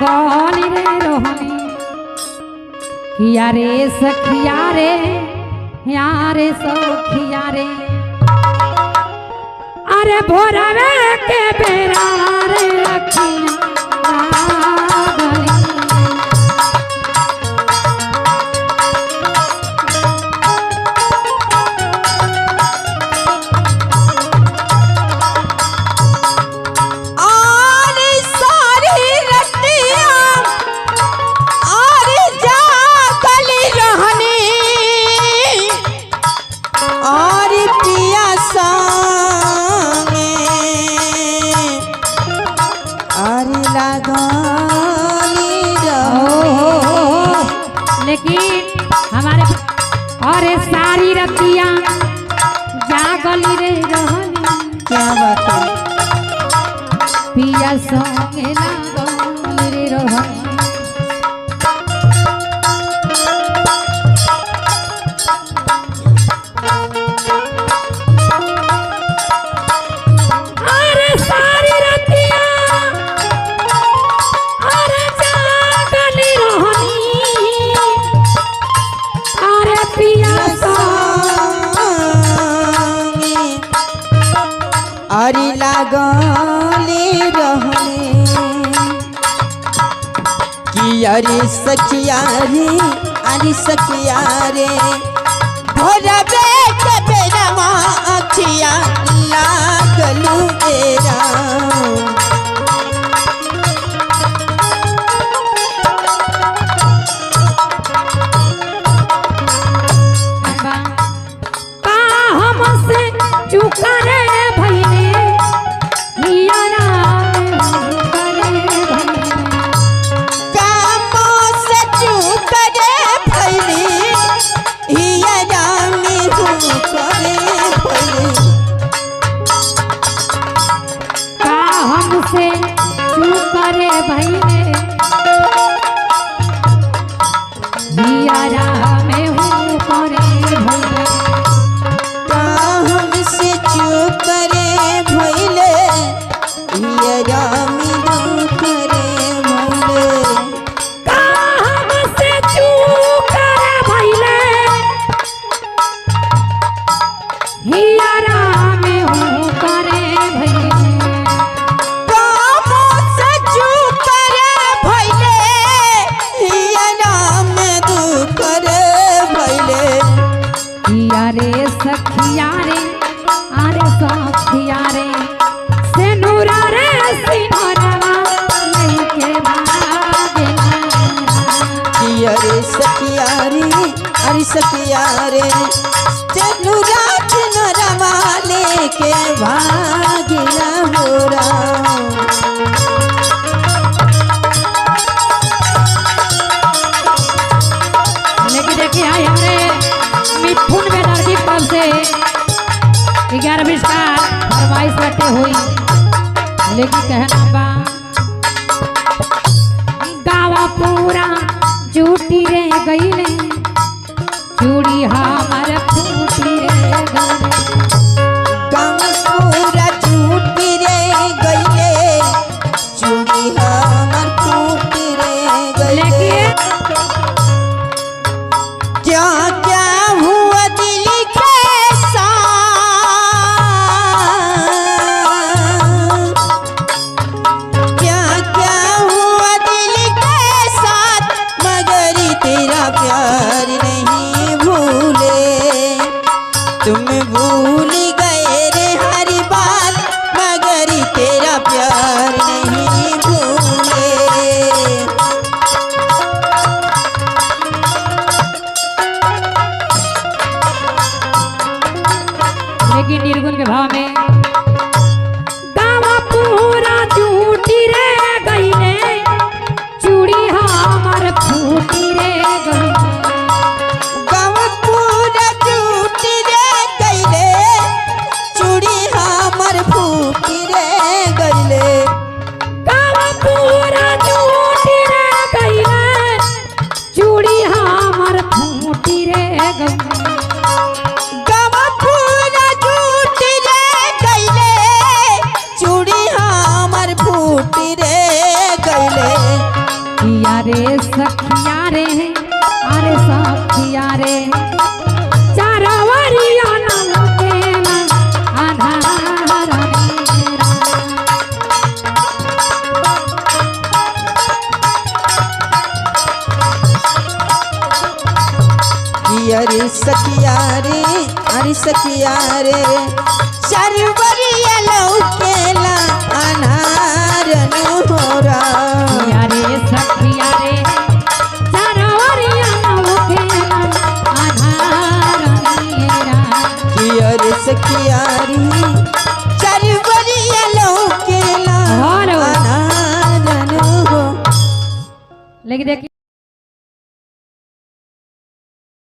लागली रे रोहनी किया रे सखिया रे यारे सखिया रे अरे भोरवे के बेरा रे अखियां लेकिन हमारे और सारी रतिया जागली रे रहनी क्या बात है पिया संगे लागली रे रहनी अरे लागले रहने कि अरे सखिया रे भोरबे के बेरवा अखिया लागलू तेरा चुका रे हमसे चूक रे भैले हियरा में हूँ करे भैले हमसे चूक रे भैले हियरा में हूँ करे भैले हमसे चूक रे भैले हियरा में हूँ करे भैले रे सखिया रे अरे सखिया रे सेनुरा रे सिनोरवा नहीं के भागे रे सखिया रे अरे सखिया रे सेनुरा सिनोरवा लेके भागेला मोरा लेकिन देखिए आई हमरे मिथुन में दर्दी पब से 11-20 का फरमाइश बटे हुई लेकिन कहना बा गावा पूरा झूठी रे गईले चूड़ी हमार फूटी रे गईले गावा पूरा झूठी रे गईले चूड़ी हमार फूटी रे गईले क्या क्या हुआ दिल के साथ क्या क्या हुआ दिल के साथ मगर तेरा प्यार नहीं भूले तुम भूल गए रे हर बात मगर तेरा प्यार नहीं भूले लेकिन निर्गुण के भाव में गावा पूरा झूठी रे गईले चूड़ी हमार फूटी रे गईले गावा पूरा झूठी रे गईले चूड़ी हमार फूटी रे गईले गावा पूरा झूठी रे गईले चूड़ी हमार फूटी रे गईले गावा पूरा झूठी रे चारवरिया ना लौकेला अन्हार अंधेरा। अरे सखिया रे अरे सखिया रे चारवरिया लौकेला अन्हारन होरा। यारे सखिया रे चारवरिया ना लौकेला अन्हार अंधेरा। अरे सखिया रे चारवरिया लौकेला और अन्हारन हो। लेकिन देखिए